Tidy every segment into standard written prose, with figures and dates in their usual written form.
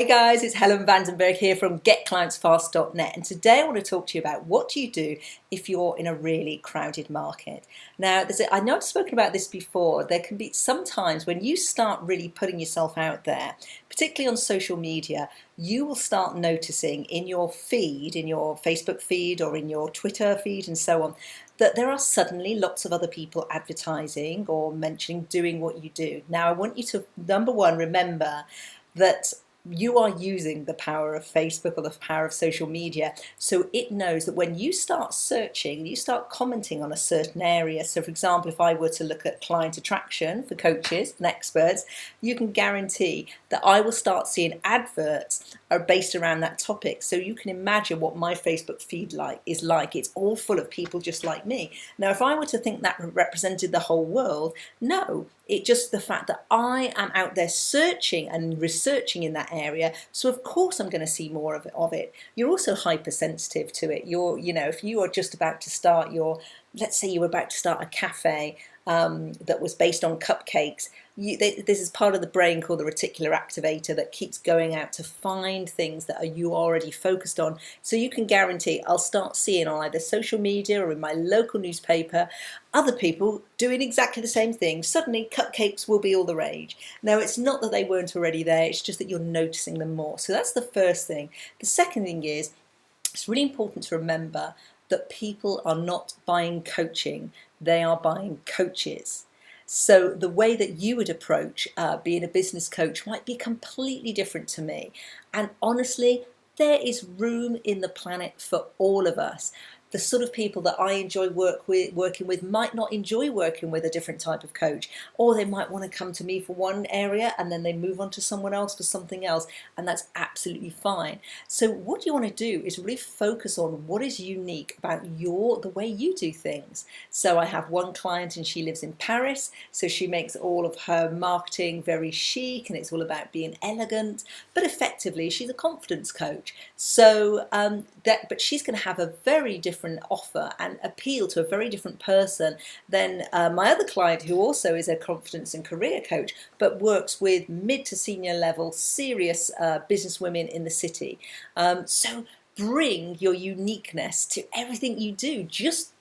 Hey guys, it's Helen Vandenberg here from GetClientsFast.net, and today I want to talk to you about what do you do if you're in a really crowded market. Now, I know I've spoken about this before. There can be some times when you start really putting yourself out there, particularly on social media, you will start noticing in your feed, in your Facebook feed or in your Twitter feed and so on, that there are suddenly lots of other people advertising or mentioning doing what you do. Now, I want you to, number one, remember that you are using the power of Facebook or the power of social media, so it knows that when you start searching, you start commenting on a certain area. So for example, if I were to look at client attraction for coaches and experts, you can guarantee that I will start seeing adverts are based around that topic. So you can imagine what my Facebook feed is like. It's all full of people just like me. Now, if I were to think that represented the whole world, no. It's just the fact that I am out there searching and researching in that area, so of course I'm going to see more of it. You're also hypersensitive to it. If you are just about to start let's say you were about to start a cafe that was based on cupcakes, this is part of the brain called the reticular activator that keeps going out to find things that you already focused on. So you can guarantee I'll start seeing on either social media or in my local newspaper other people doing exactly the same thing. Suddenly cupcakes will be all the rage. Now, it's not that they weren't already there, it's just that you're noticing them more. So that's the first thing. The second thing is, it's really important to remember that people are not buying coaching, they are buying coaches. So the way that you would approach being a business coach might be completely different to me. And honestly, there is room in the planet for all of us. The sort of people that I enjoy working with might not enjoy working with a different type of coach, or they might want to come to me for one area and then they move on to someone else for something else, and that's absolutely fine. So what you want to do is really focus on what is unique about the way you do things. So I have one client and she lives in Paris, so she makes all of her marketing very chic and it's all about being elegant, but effectively she's a confidence coach. So but she's going to have a very different offer and appeal to a very different person than my other client, who also is a confidence and career coach but works with mid to senior level serious business women in the city. So bring your uniqueness to everything you do. Just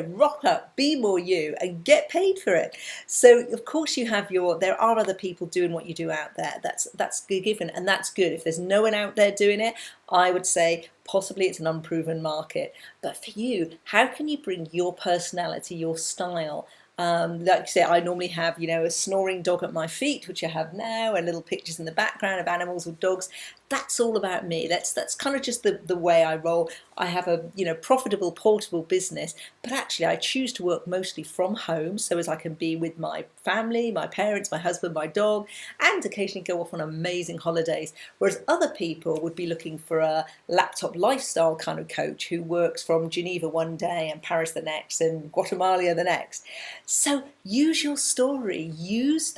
rock up, be more you, and get paid for it. So of course there are other people doing what you do out there. That's given, and that's good. If there's no one out there doing it, I would say possibly it's an unproven market. But for you, how can you bring your personality, your style? Like I say, I normally have, a snoring dog at my feet, which I have now, and little pictures in the background of animals or dogs. That's all about me. That's kind of just the way I roll. I have a profitable portable business, but actually I choose to work mostly from home, so as I can be with my family, my parents, my husband, my dog, and occasionally go off on amazing holidays. Whereas other people would be looking for a laptop lifestyle kind of coach who works from Geneva one day and Paris the next and Guatemala the next. So use your story, use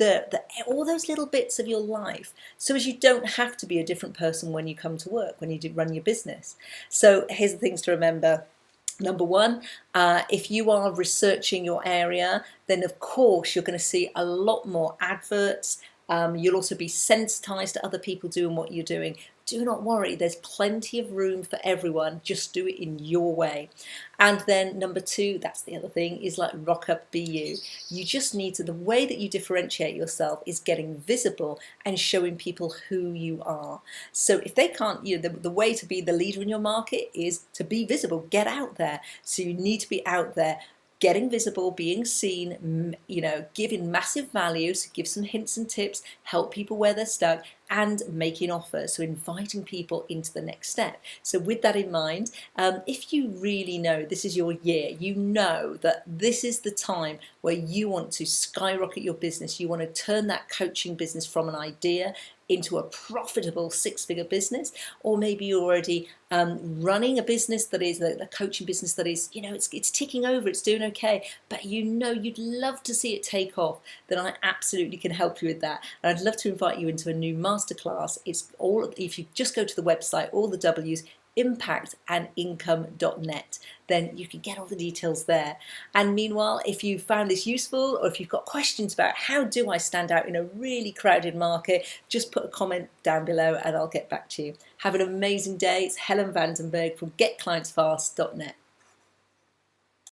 all those little bits of your life, so as you don't have to be a different person when you come to work, when you do run your business. So here's the things to remember. Number one, if you are researching your area, then of course you're going to see a lot more adverts. You'll also be sensitized to other people doing what you're doing. Do not worry, there's plenty of room for everyone. Just do it in your way. And then number two, that's the other thing, is like rock up, be you. You just need to, the way that you differentiate yourself is getting visible and showing people who you are. So if they can't, the way to be the leader in your market is to be visible, get out there. So you need to be out there, getting visible, being seen, giving massive value, so give some hints and tips, help people where they're stuck, and making offers, so inviting people into the next step. So with that in mind, if you really know this is your year, you know that this is the time where you want to skyrocket your business, you want to turn that coaching business from an idea into a profitable six-figure business, or maybe you're already running a business that is a coaching business that is, it's ticking over, it's doing okay, but you'd love to see it take off, then I absolutely can help you with that. And I'd love to invite you into a new masterclass. It's all, if you just go to the website, all the W's, impactandincome.net. Then you can get all the details there. And meanwhile, if you found this useful, or if you've got questions about how do I stand out in a really crowded market, just put a comment down below and I'll get back to you. Have an amazing day. It's Helen Vandenberg from GetClientsFast.net.